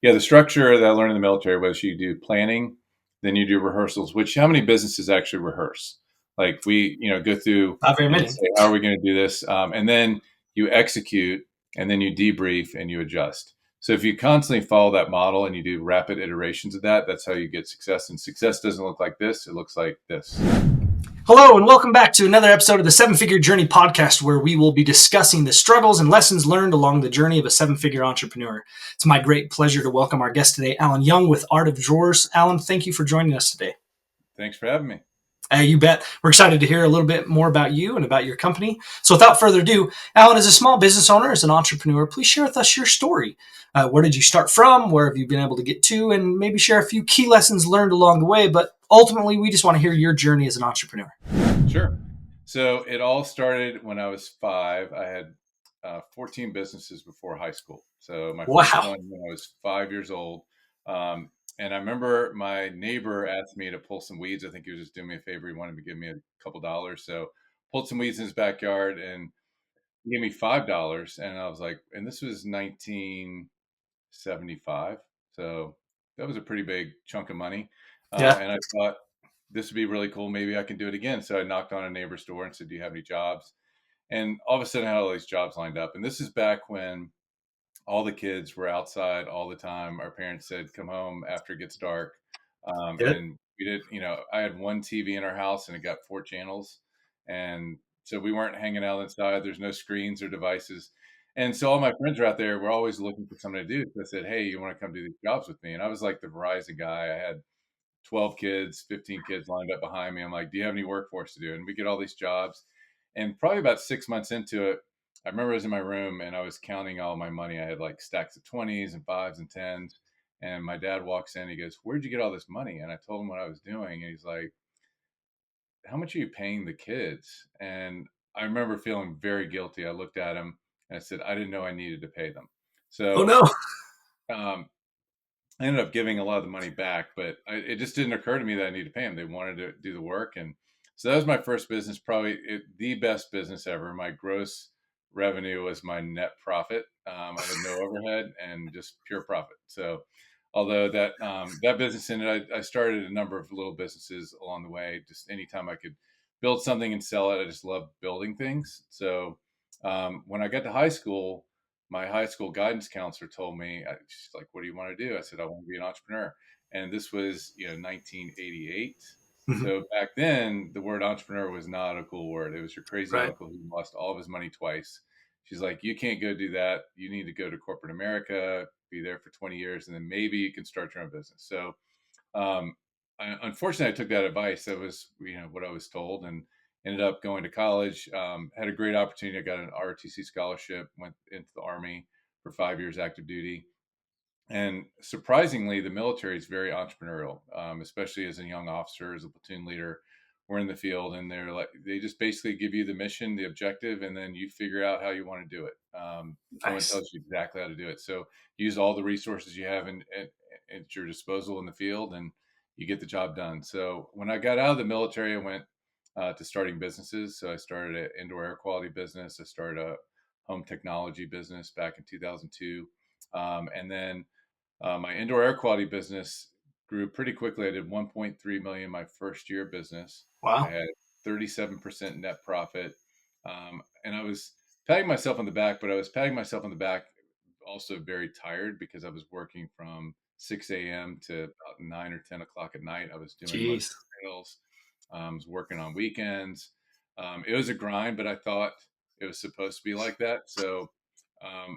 Yeah, the structure that I learned in the military was you do planning, then you do rehearsals, which how many businesses actually rehearse? Like we, go through Not very and many. say, how are we going to do this? And then you execute and then you debrief and you adjust. So if you constantly follow that model and you do rapid iterations of that, that's how you get success. And success doesn't look like this. It looks like this. Hello, and welcome back to another episode of the Seven Figure Journey podcast, where we will be discussing the struggles and lessons learned along the journey of a seven-figure entrepreneur. It's my great pleasure to welcome our guest today, Allan Young with Art of Drawers. Allan, thank you for joining us today. Thanks for having me. You bet. We're excited to hear a little bit more about you and about your company. So without further ado, Allan, as a small business owner, as an entrepreneur, please share with us your story. Where did you start from? Where have you been able to get to? And maybe share a few key lessons learned along the way. But ultimately, we just want to hear your journey as an entrepreneur. Sure. So it all started when I was 5. I had 14 businesses before high school. So my first Wow. one when I was 5 years old. And I remember my neighbor asked me to pull some weeds. I think he was just doing me a favor. He wanted to give me a couple dollars. So pulled some weeds in his backyard and he gave me $5. And I was like, and this was 1975. So that was a pretty big chunk of money. Yeah. And I thought this would be really cool. Maybe I can do it again. So I knocked on a neighbor's door and said, do you have any jobs? And all of a sudden I had all these jobs lined up. And this is back when all the kids were outside all the time. Our parents said, come home after it gets dark. Good. And we did, I had one TV in our house and it got 4 channels. And so we weren't hanging out inside. There's no screens or devices. And so all my friends are out there. We're always looking for something to do. So I said, hey, you want to come do these jobs with me? And I was like the Verizon guy. I had 12 kids, 15 kids lined up behind me. I'm like, do you have any work for us to do? And we get all these jobs. And probably about 6 months into it, I remember I was in my room and I was counting all my money. I had like stacks of 20s and 5s and 10s. And my dad walks in, he goes, where'd you get all this money? And I told him what I was doing. And he's like, how much are you paying the kids? And I remember feeling very guilty. I looked at him and I said, I didn't know I needed to pay them. Oh, So no. um, I ended up giving a lot of the money back, but it just didn't occur to me that I needed to pay them. They wanted to do the work. And so that was my first business, probably the best business ever. My gross revenue was my net profit. I had no overhead and just pure profit. So although that business ended, I started a number of little businesses along the way. Just anytime I could build something and sell it, I just love building things. So when I got to high school, my high school guidance counselor told me, she's like, what do you want to do? I said, I want to be an entrepreneur. And this was, 1988. Mhm. So back then, the word entrepreneur was not a cool word. It was your crazy Right. uncle who lost all of his money twice. She's like, you can't go do that. You need to go to corporate America, be there for 20 years, and then maybe you can start your own business. So unfortunately, I took that advice. That was, what I was told, and ended up going to college. Had a great opportunity. I got an ROTC scholarship. Went into the Army for 5 years active duty. And surprisingly, the military is very entrepreneurial, especially as a young officer, as a platoon leader. We're in the field, and they just basically give you the mission, the objective, and then you figure out how you want to do it. No one Nice. tells you exactly how to do it. So use all the resources you have at your disposal in the field, and you get the job done. So when I got out of the military, I went to starting businesses. So I started an indoor air quality business. I started a home technology business back in 2002, and then my indoor air quality business grew pretty quickly. I did 1.3 million my first year of business. I Wow. had 37% net profit. And I was patting myself on the back, but I was patting myself on the back also very tired because I was working from 6 a.m. to about 9 or 10 o'clock at night. I was doing most Jeez. of the sales. I was working on weekends. It was a grind, but I thought it was supposed to be like that. So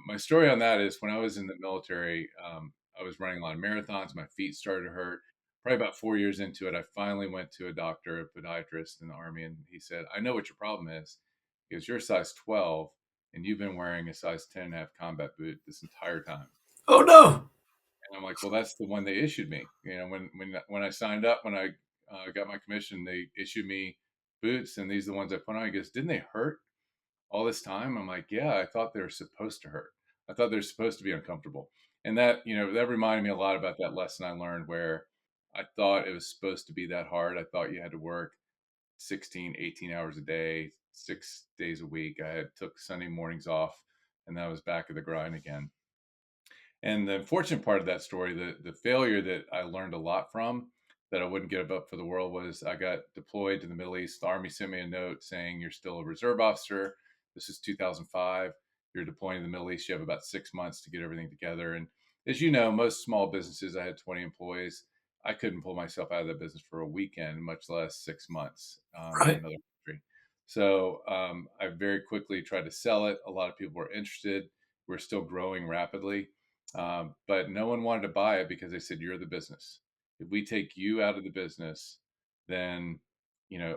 my story on that is when I was in the military, I was running a lot of marathons. My feet started to hurt. Probably about 4 years into it, I finally went to a doctor, a podiatrist in the Army, and he said, I know what your problem is. Because you're a size 12 and you've been wearing a size 10 and a half combat boot this entire time. Oh, no. And I'm like, well, that's the one they issued me. When I signed up, when I got my commission, they issued me boots, and these are the ones I put on. He goes, didn't they hurt all this time? I'm like, yeah, I thought they were supposed to hurt. I thought they're supposed to be uncomfortable. And that reminded me a lot about that lesson I learned where I thought it was supposed to be that hard. I thought you had to work 16, 18 hours a day, 6 days a week. I had took Sunday mornings off and then I was back at the grind again. And the unfortunate part of that story, the failure that I learned a lot from, that I wouldn't give up for the world, was I got deployed to the Middle East. The Army sent me a note saying, "You're still a reserve officer. This is 2005. You're deploying to the Middle East. You have about 6 months to get everything together." And as you know, most small businesses, I had 20 employees. I couldn't pull myself out of that business for a weekend, much less 6 months in Right. another country. So I very quickly tried to sell it. A lot of people were interested. We're still growing rapidly, but no one wanted to buy it because they said, "You're the business. If we take you out of the business, then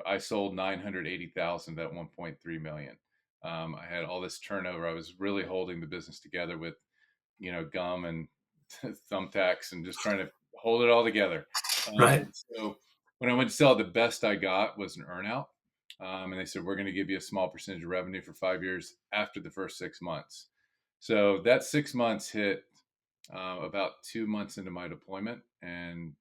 I sold 980,000 at 1.3 million. I had all this turnover. I was really holding the business together with gum and thumbtacks and just trying to hold it all together. Right. So when I went to sell, the best I got was an earnout. And they said, "We're going to give you a small percentage of revenue for 5 years after the first 6 months." So that 6 months hit about 2 months into my deployment. And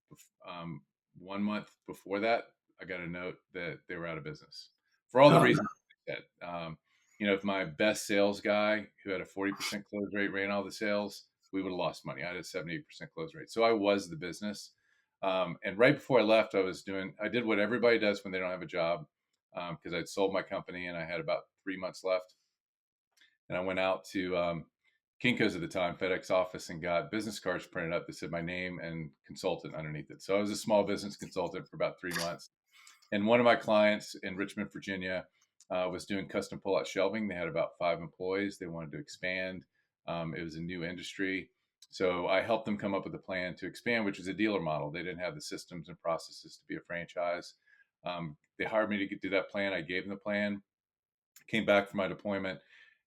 um, 1 month before that, I got a note that they were out of business for all the Oh, no. reasons I said. If my best sales guy who had a 40% close rate ran all the sales, we would have lost money. I had a 78% close rate. So I was the business. And right before I left, I did what everybody does when they don't have a job, because I'd sold my company and I had about 3 months left. And I went out to Kinko's at the time, FedEx office, and got business cards printed up that said my name and consultant underneath it. So I was a small business consultant for about 3 months. And one of my clients in Richmond, Virginia, was doing custom pull-out shelving. They had about 5 employees. They wanted to expand. It was a new industry. So I helped them come up with a plan to expand, which is a dealer model. They didn't have the systems and processes to be a franchise. They hired me to do that plan. I gave them the plan, came back from my deployment.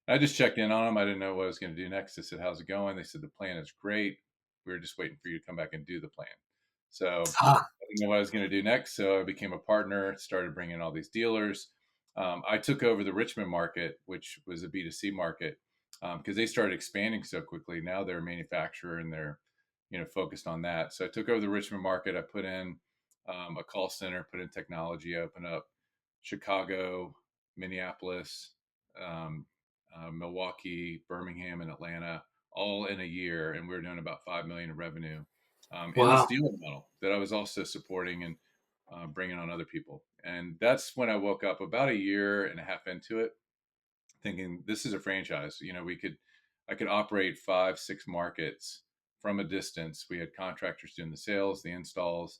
I just checked in on them. I didn't know what I was going to do next. I said, "How's it going?" They said, "The plan is great. We were just waiting for you to come back and do the plan." So Ah, I didn't know what I was going to do next. So I became a partner, started bringing in all these dealers. I took over the Richmond market, which was a B2C market, because they started expanding so quickly. Now they're a manufacturer and they're, focused on that. So I took over the Richmond market. I put in a call center, put in technology, opened up Chicago, Minneapolis, um, Milwaukee, Birmingham, and Atlanta, all in a year, and we were doing about 5 million in revenue in this wow. dealer model that I was also supporting and bringing on other people. And that's when I woke up about a year and a half into it, thinking this is a franchise. I could operate 5, 6 markets from a distance. We had contractors doing the sales, the installs,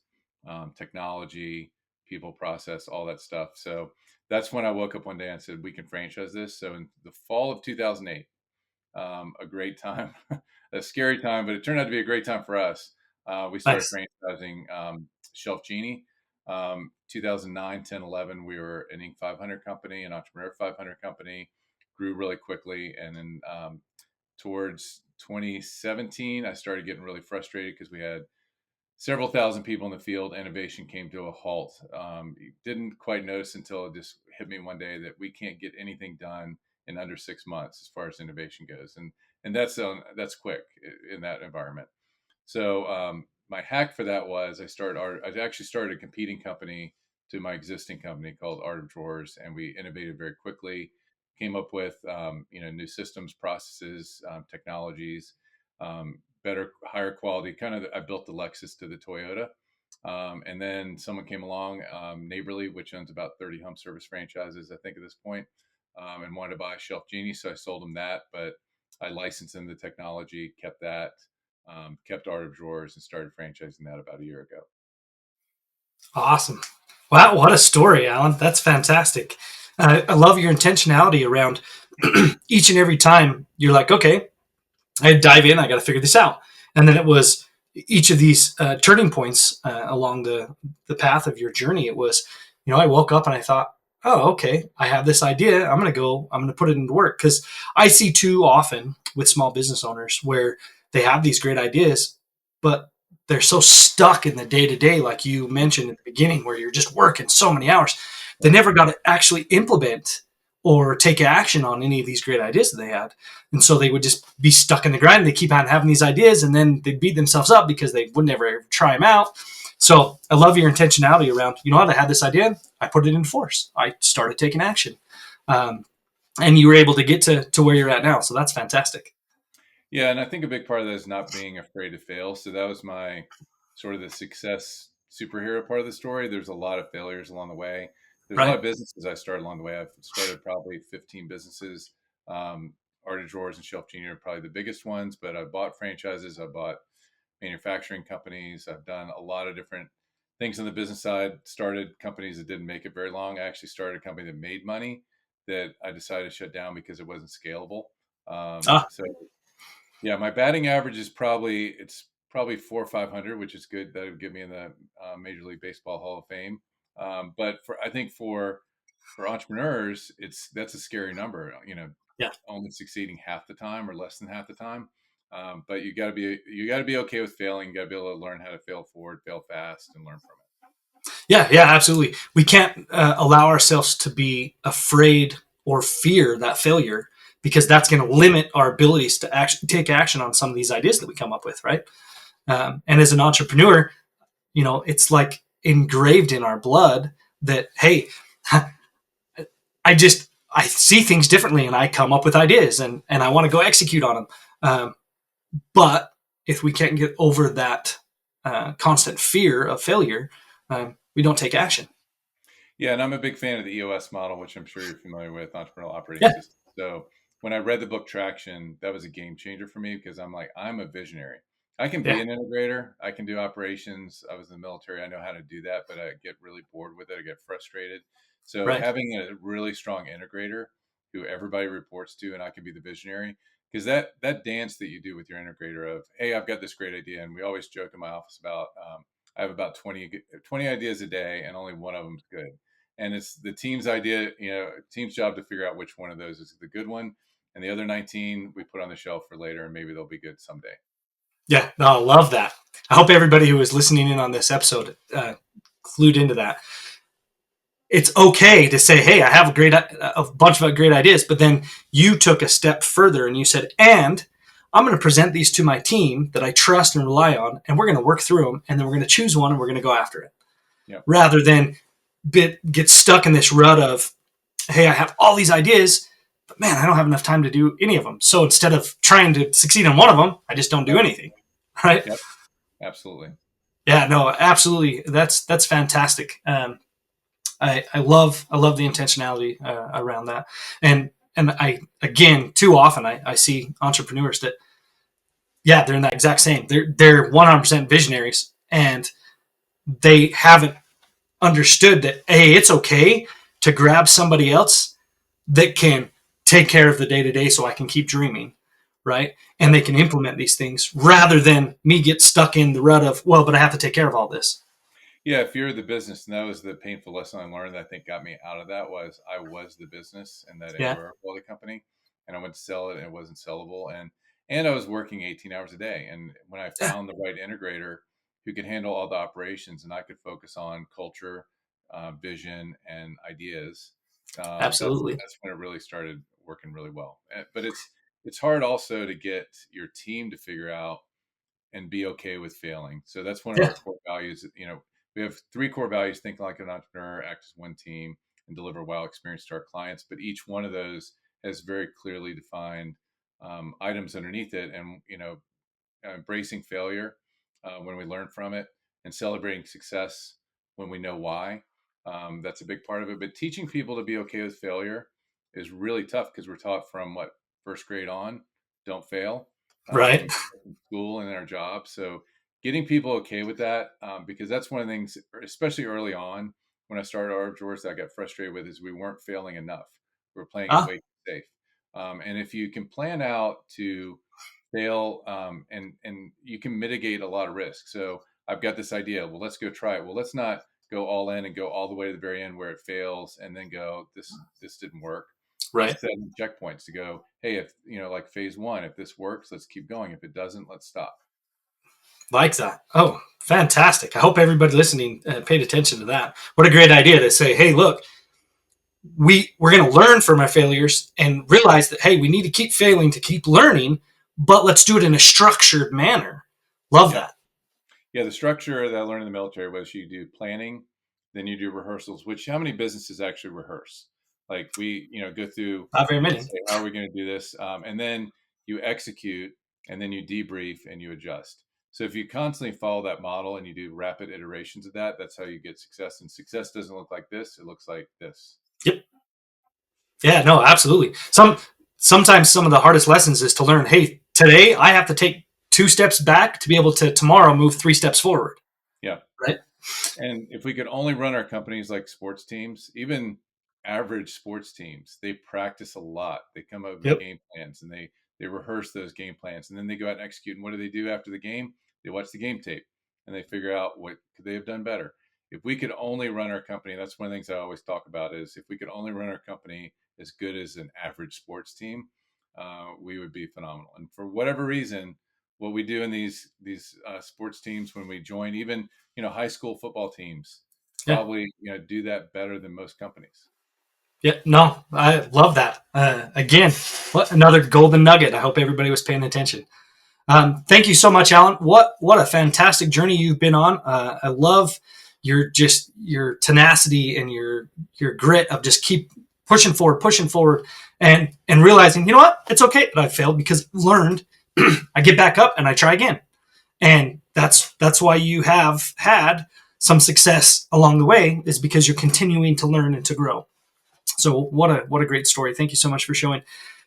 technology, people, process, all that stuff. So that's when I woke up one day and said, "We can franchise this." So in the fall of 2008, a great time, a scary time, but it turned out to be a great time for us. We started Nice. franchising Shelf Genie. 2009, 10, 11, we were an Inc. 500 company, an Entrepreneur 500 company, grew really quickly. And then towards 2017, I started getting really frustrated because we had several thousand people in the field. Innovation came to a halt. Didn't quite notice until it just hit me one day that we can't get anything done in under 6 months as far as innovation goes, and that's quick in that environment. So my hack for that was I actually started a competing company to my existing company called Art of Drawers, and we innovated very quickly. Came up with new systems, processes, technologies, better, higher quality. I built the Lexus to the Toyota, and then someone came along, Neighborly, which owns about 30 home service franchises, I think, at this point, and wanted to buy Shelf Genie, so I sold them that, but I licensed them the technology, kept that, kept Art of Drawers, and started franchising that about a year ago. Awesome. Wow, what a story, Alan. That's fantastic. I love your intentionality around each and every time you're like, okay, I dive in, I got to figure this out. And then it was each of these turning points along the path of your journey. It was, I woke up and I thought, oh, okay, I have this idea. I'm going to put it into work. Because I see too often with small business owners where they have these great ideas, but they're so stuck in the day to day, like you mentioned at the beginning, where you're just working so many hours. They Right. never got to actually implement or take action on any of these great ideas that they had. And so they would just be stuck in the grind. They keep on having these ideas and then they beat themselves up because they would never try them out. So I love your intentionality around, what, I had this idea, I put it into force. I started taking action. And you were able to get to where you're at now. So that's fantastic. Yeah, and I think a big part of that is not being afraid to fail. So that was my sort of the success superhero part of the story. There's a lot of failures along the way. There's a lot Right. of businesses I started along the way. I've started probably 15 businesses. Art of Drawers and Shelf Junior are probably the biggest ones, but I bought franchises. I bought manufacturing companies. I've done a lot of different things on the business side. Started companies that didn't make it very long. I actually started a company that made money that I decided to shut down because it wasn't scalable. Ah, So yeah, my batting average is probably 4 or 500, which is good. That would get me in the Major League Baseball Hall of Fame. But I think for entrepreneurs, that's a scary number. yeah. Only succeeding half the time or less than half the time. But you got to be okay with failing. You got to be able to learn how to fail forward, fail fast, and learn from it. Yeah, yeah, absolutely. We can't allow ourselves to be afraid or fear that failure, because that's going to limit our abilities to actually take action on some of these ideas that we come up with, right? And as an entrepreneur, it's like engraved in our blood that, hey, I see things differently and I come up with ideas, and I want to go execute on them. But if we can't get over that constant fear of failure, we don't take action. Yeah, and I'm a big fan of the EOS model, which I'm sure you're familiar with, Entrepreneurial Operating Yeah, System. So when I read the book Traction, that was a game changer for me because I'm like, I'm a visionary. I can be yeah, an integrator. I can do operations. I was in the military. I know how to do that, but I get really bored with it. I get frustrated. So right. having a really strong integrator who everybody reports to, and I can be the visionary, because that dance that you do with your integrator of, hey, I've got this great idea, and we always joke in my office about I have about 20 ideas a day, and only one of them's good, and it's the team's idea, team's job to figure out which one of those is the good one, and the other 19 we put on the shelf for later, and maybe they'll be good someday. Yeah, no, I love that. I hope everybody who is listening in on this episode clued into that. It's okay to say, "Hey, I have a bunch of great ideas," but then you took a step further and you said, "And I'm going to present these to my team that I trust and rely on, and we're going to work through them, and then we're going to choose one and we're going to go after it," Yep. rather than get stuck in this rut of, "Hey, I have all these ideas, but man, I don't have enough time to do any of them. So instead of trying to succeed in one of them, I just don't do Yep. anything." Right? Yep. Absolutely. Yeah, no, absolutely. That's fantastic. I love the intentionality around that, and I again too often I see entrepreneurs that, yeah, they're in that exact same. They're 100% visionaries, and they haven't understood that, hey, it's okay to grab somebody else that can take care of the day to day so I can keep dreaming, right? And they Yep. can implement these things rather than me get stuck in the rut of, well, but I have to take care of all this. Yeah, if you're the business, and that was the painful lesson I learned that I think got me out of that was I was the business in that Yeah. indoor air quality company, and I went to sell it, and it wasn't sellable, and I was working 18 hours a day. And when I Yeah, found the right integrator who could handle all the operations, and I could focus on culture, vision, and ideas, that's absolutely. that's when it really started working really well. But it's hard also to get your team to figure out and be okay with failing. So that's one of Yeah. our core values. We have three core values: think like an entrepreneur, act as one team, and deliver wow experience to our clients. But each one of those has very clearly defined items underneath it, and embracing failure when we learn from it, and celebrating success when we know why. That's a big part of it. But teaching people to be okay with failure is really tough because we're taught from what, first grade on, don't fail, Right. in school and in our jobs. So getting people okay with that, because that's one of the things, especially early on when I started our drawers, that I got frustrated with is we weren't failing enough. We were playing it Ah, way too safe. And if you can plan out to fail, and you can mitigate a lot of risk. So I've got this idea. Well, let's go try it. Well, let's not go all in and go all the way to the very end where it fails and then go, this didn't work. Let's right. set checkpoints to go, hey, if like phase one, if this works, let's keep going. If it doesn't, let's stop. Like that. Oh, fantastic. I hope everybody listening paid attention to that. What a great idea to say, hey, look, we're going to learn from our failures and realize that, hey, we need to keep failing to keep learning, but let's do it in a structured manner. Love Yep. that. Yeah, the structure that I learned in the military was you do planning, then you do rehearsals, which how many businesses actually rehearse? Like we, go through Not very and many. say, how are we going to do this? And then you execute. and then you debrief and you adjust. So if you constantly follow that model and you do rapid iterations of that, that's how you get success. And success doesn't look like this; it looks like this. Yep. Yeah, no, absolutely. Sometimes some of the hardest lessons is to learn, hey, today I have to take 2 steps back to be able to tomorrow move 3 steps forward. Yeah. Right? And if we could only run our companies like sports teams, even average sports teams, they practice a lot. They come up with Yep. game plans and they rehearse those game plans, and then they go out and execute. And what do they do after the game? They watch the game tape and they figure out what could they have done better. If we could only run our company, that's one of the things I always talk about is if we could only run our company as good as an average sports team, we would be phenomenal. And for whatever reason, what we do in these sports teams when we join, even high school football teams Yeah. probably do that better than most companies. Yeah. No, I love that. Again, what another golden nugget. I hope everybody was paying attention. Thank you so much, Allan. What a fantastic journey you've been on. I love your tenacity and your grit of just keep pushing forward, and realizing, you know what, it's okay that I failed because I learned. I get back up and I try again, and that's why you have had some success along the way, is because you're continuing to learn and to grow. So what a great story. Thank you so much for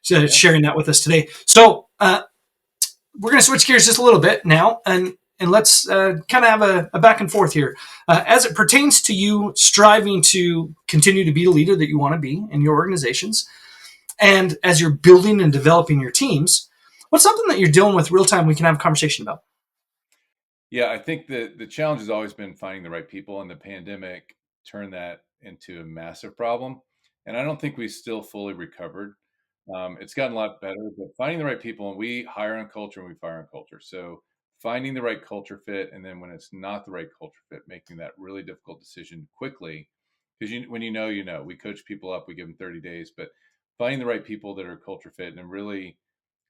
Yeah, sharing that with us today. So we're going to switch gears just a little bit now, and let's kind of have a back and forth here as it pertains to you striving to continue to be the leader that you want to be in your organizations, and as you're building and developing your teams. What's something that you're dealing with real time we can have a conversation about? yeah. I think the challenge has always been finding the right people, and the pandemic turned that into a massive problem. And I don't think we still fully recovered. It's gotten a lot better, but finding the right people, and we hire on culture and we fire on culture. So finding the right culture fit, and then when it's not the right culture fit, making that really difficult decision quickly, because when we coach people up, we give them 30 days, but finding the right people that are culture fit and really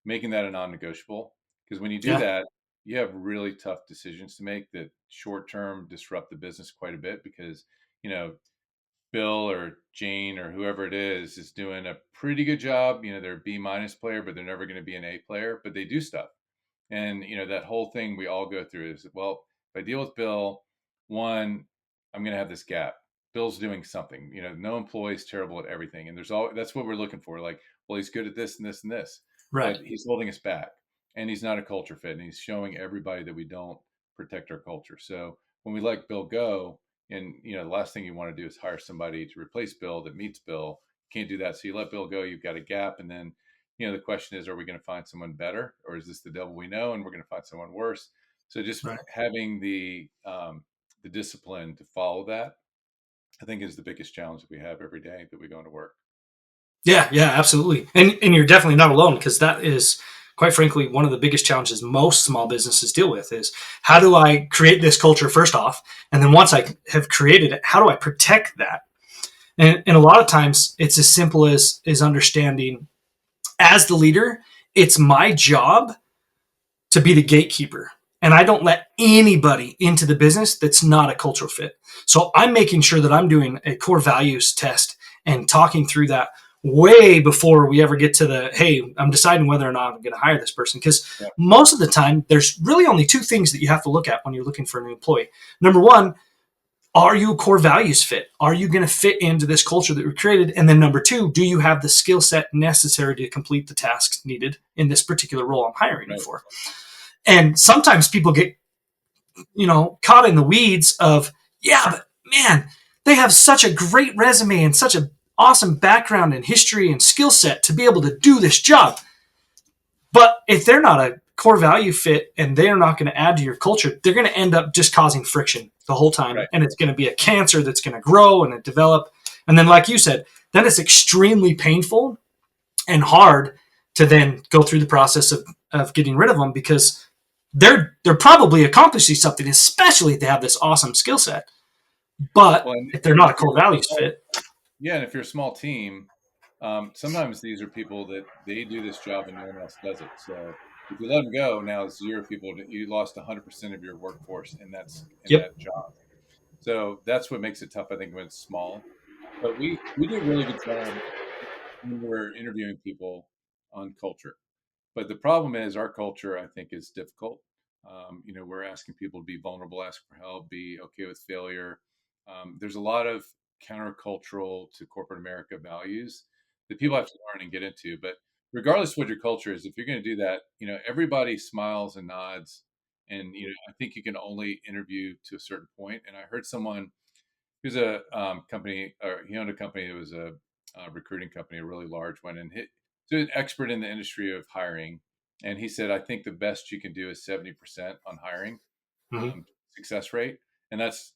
making that a non-negotiable. Because when you do Yeah. that, you have really tough decisions to make that short term disrupt the business quite a bit because you know Bill or Jane or whoever it is doing a pretty good job. They're a B minus player, but they're never going to be an A player, but they do stuff. And that whole thing we all go through is, well, if I deal with Bill, one, I'm going to have this gap. Bill's doing something. No employee is terrible at everything, and that's what we're looking for. Like, well, he's good at this and this and this, Right. but he's holding us back, and he's not a culture fit, and he's showing everybody that we don't protect our culture. So when we let Bill go, and the last thing you want to do is hire somebody to replace Bill that meets Bill. Can't do that. So you let Bill go. You've got a gap, and then the question is, are we going to find someone better, or is this the devil we know, and we're going to find someone worse? So just Right. having the discipline to follow that, I think, is the biggest challenge that we have every day that we go into work. Yeah, yeah, absolutely. And you're definitely not alone, because that is quite frankly one of the biggest challenges most small businesses deal with is, how do I create this culture first off, and then once I have created it, how do I protect that? And a lot of times it's as simple as understanding, as the leader, it's my job to be the gatekeeper. And I don't let anybody into the business that's not a cultural fit. So I'm making sure that I'm doing a core values test and talking through that way before we ever get to the, hey, I'm deciding whether or not I'm going to hire this person. Because Yeah, most of the time, there's really only 2 things that you have to look at when you're looking for a new employee. Number one, are you a core values fit? Are you going to fit into this culture that we created? And then number two, do you have the skill set necessary to complete the tasks needed in this particular role I'm hiring you right, for? And sometimes people get, caught in the weeds of, yeah, but man, they have such a great resume and such an awesome background and history and skill set to be able to do this job. But if they're not a core value fit and they're not going to add to your culture, they're going to end up just causing friction the whole time. right, And it's going to be a cancer that's going to grow and develop. And then, like you said, then it's extremely painful and hard to then go through the process of getting rid of them, because they're probably accomplishing something, especially if they have this awesome skill set. But well, if they're and not a if core you're values fit, yeah, and if you're a small team, sometimes these are people that they do this job and no one else does it. So if you let them go, now it's zero people. You lost 100% of your workforce, and that's in yep, that job. So that's what makes it tough, I think, when it's small. But we do a really good job when we're interviewing people on culture. But the problem is our culture, I think, is difficult. We're asking people to be vulnerable, ask for help, be okay with failure. There's a lot of countercultural to corporate America values that people have to learn and get into. But regardless of what your culture is, if you're going to do that, everybody smiles and nods. And, I think you can only interview to a certain point. And I heard someone who's a company, or he owned a company that was a recruiting company, a really large one, and he's an expert in the industry of hiring. And he said, I think the best you can do is 70% on hiring Mm-hmm. success rate, and that's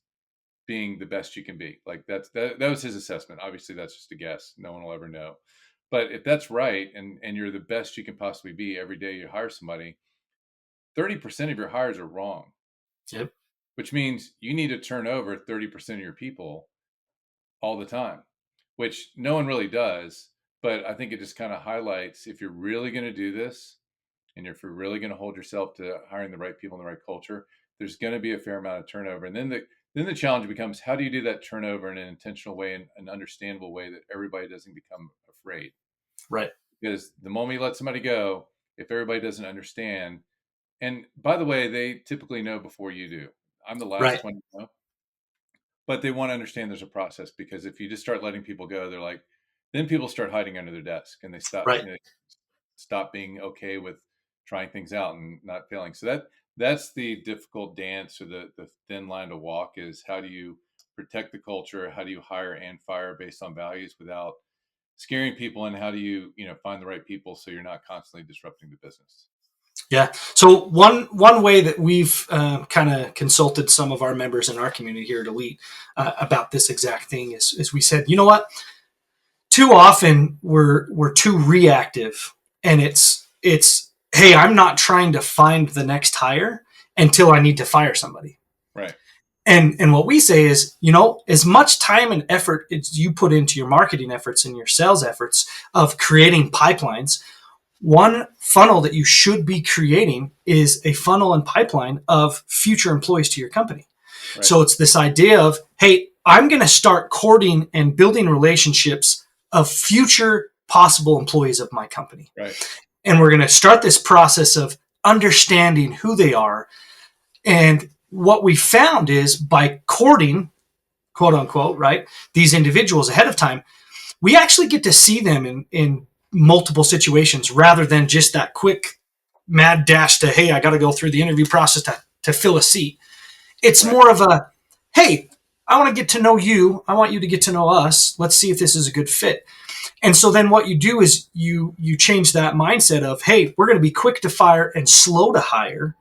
being the best you can be. Like that was his assessment. Obviously, that's just a guess. No one will ever know. But if that's right, and you're the best you can possibly be every day you hire somebody, 30% of your hires are wrong, Yep. which means you need to turn over 30% of your people all the time, which no one really does. But I think it just kind of highlights, if you're really going to do this, and if you're really going to hold yourself to hiring the right people in the right culture, there's going to be a fair amount of turnover. And then the challenge becomes, how do you do that turnover in an intentional way and an understandable way that everybody doesn't become afraid? Right. Because the moment you let somebody go, if everybody doesn't understand, and by the way, they typically know before you do. I'm the Right. last one to know, but they want to understand there's a process, because if you just start letting people go, they're like, then people start hiding under their desk, and they stop, Right. stop being okay with trying things out and not failing. So that's the difficult dance, or the thin line to walk, is how do you protect the culture? How do you hire and fire based on values without scaring people? And how do you, find the right people so you're not constantly disrupting the business? Yeah. So one way that we've kind of consulted some of our members in our community here at Elite about this exact thing is we said, you know what? Too often we're too reactive, and it's hey, I'm not trying to find the next hire until I need to fire somebody. Right. And what we say is, as much time and effort as you put into your marketing efforts and your sales efforts of creating pipelines, one funnel that you should be creating is a funnel and pipeline of future employees to your company. Right. So it's this idea of, hey, I'm going to start courting and building relationships of future possible employees of my company. Right. And we're going to start this process of understanding who they are. And what we found is, by courting, quote unquote, right, these individuals ahead of time, we actually get to see them in multiple situations, rather than just that quick mad dash to, hey, I got to go through the interview process to fill a seat. It's Right. more of a, hey, I want to get to know you. I want you to get to know us. Let's see if this is a good fit. And so then what you do is you change that mindset of, hey, we're going to be quick to fire and slow to hire.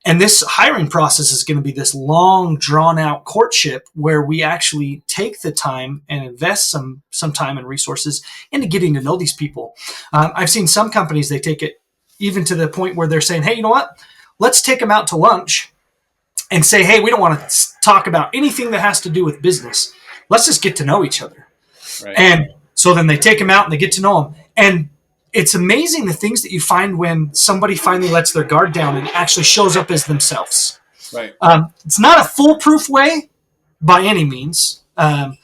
And this hiring process is going to be this long, drawn out courtship where we actually take the time and invest some time and resources into getting to know these people. I've seen some companies, they take it even to the point where they're saying, hey, you know what? Let's take them out to lunch and say, hey, we don't want to talk about anything that has to do with business. Let's just get to know each other. Right. And so then they take them out and they get to know them. And it's amazing the things that you find when somebody finally lets their guard down and actually shows up as themselves. Right. It's not a foolproof way by any means. I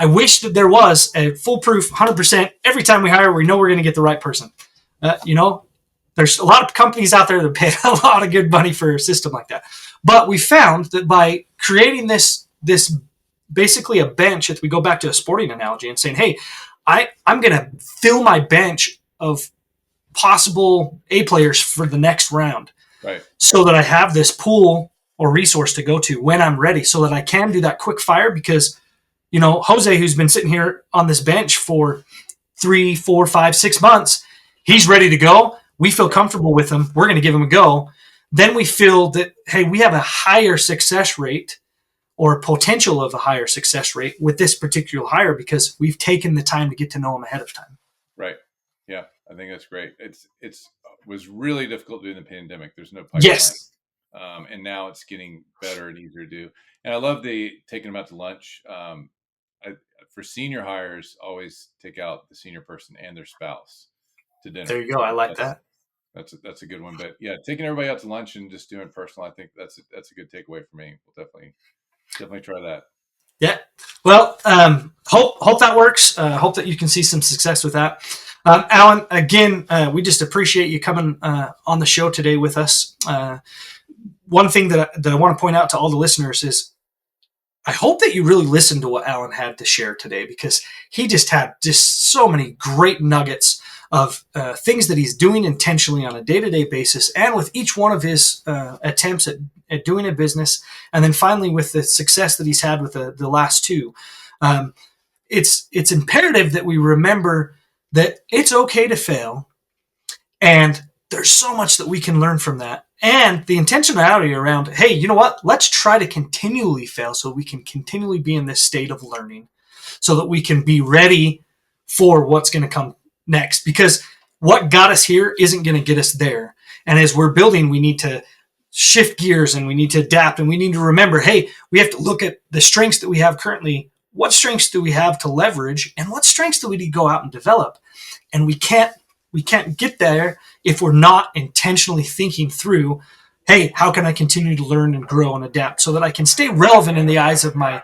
wish that there was a foolproof 100%. Every time we hire, we know we're going to get the right person. There's a lot of companies out there that pay a lot of good money for a system like that. But we found that by creating this basically a bench, if we go back to a sporting analogy and saying, hey, I'm going to fill my bench of possible A players for the next round, Right. so that I have this pool or resource to go to when I'm ready, so that I can do that quick fire. Because, Jose, who's been sitting here on this bench for 3, 4, 5, 6 months, he's ready to go. We feel comfortable with him. We're going to give him a go. Then we feel that, hey, we have a higher success rate, or potential of a higher success rate with this particular hire, because we've taken the time to get to know them ahead of time. Right. Yeah, I think that's great. It's was really difficult to do in the pandemic. There's no pipeline, Yes. and now it's getting better and easier to do. And I love the taking them out to lunch. I, for senior hires, always take out the senior person and their spouse to dinner. There you go. I like That's that. that's a good one. But yeah, taking everybody out to lunch and just doing personal, I think that's a good takeaway for me. We'll definitely try that. Yeah. Well, hope that works. Hope that you can see some success with that. Allan, again, we just appreciate you coming on the show today with us. One thing that I want to point out to all the listeners is I hope that you really listened to what Allan had to share today, because he just had just so many great nuggets of things that he's doing intentionally on a day-to-day basis, and with each one of his attempts at doing a business, and then finally with the success that he's had with the last two. Um, it's imperative that we remember that it's okay to fail, and there's so much that we can learn from that. And the intentionality around, hey, you know what? Let's try to continually fail so we can continually be in this state of learning so that we can be ready for what's going to come next. Because what got us here isn't going to get us there. And as we're building, we need to shift gears and we need to adapt, and we need to remember, hey, we have to look at the strengths that we have currently. What strengths do we have to leverage, and what strengths do we need to go out and develop? And we can't get there if we're not intentionally thinking through, hey, how can I continue to learn and grow and adapt so that I can stay relevant in the eyes of my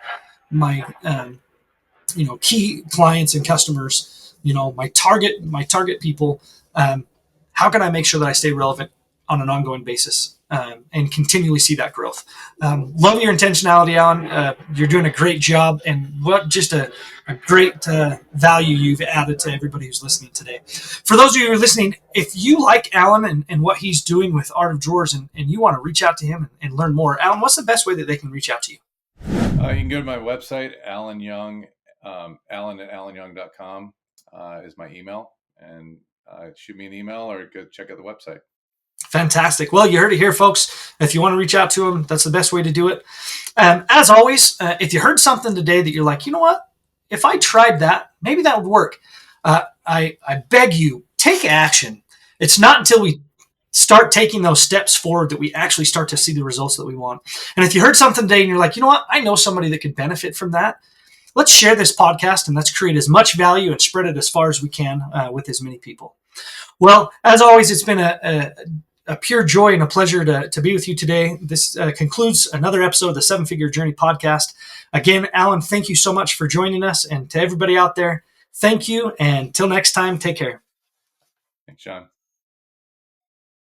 key clients and customers, my target people. How can I make sure that I stay relevant on an ongoing basis, and continually see that growth? Love your intentionality, Allan. You're doing a great job, and what just a great value you've added to everybody who's listening today. For those of you who are listening, if you like Allan and what he's doing with Art of Drawers, and you want to reach out to him and learn more, Allan, what's the best way that they can reach out to you? You can go to my website, Allan Young, Allan at allanyoung.com is my email, and shoot me an email or go check out the website. Fantastic. Well, you heard it here, folks. If you want to reach out to him, that's the best way to do it. As always, if you heard something today that you're like, you know what? If I tried that, maybe that would work. I beg you, take action. It's not until we start taking those steps forward that we actually start to see the results that we want. And if you heard something today and you're like, you know what? I know somebody that could benefit from that. Let's share this podcast and let's create as much value and spread it as far as we can with as many people. Well, as always, it's been a pure joy and a pleasure to be with you today. This concludes another episode of the Seven Figure Journey podcast. Again, Allan, thank you so much for joining us. And to everybody out there, thank you. And until next time, take care. Thanks, Sean.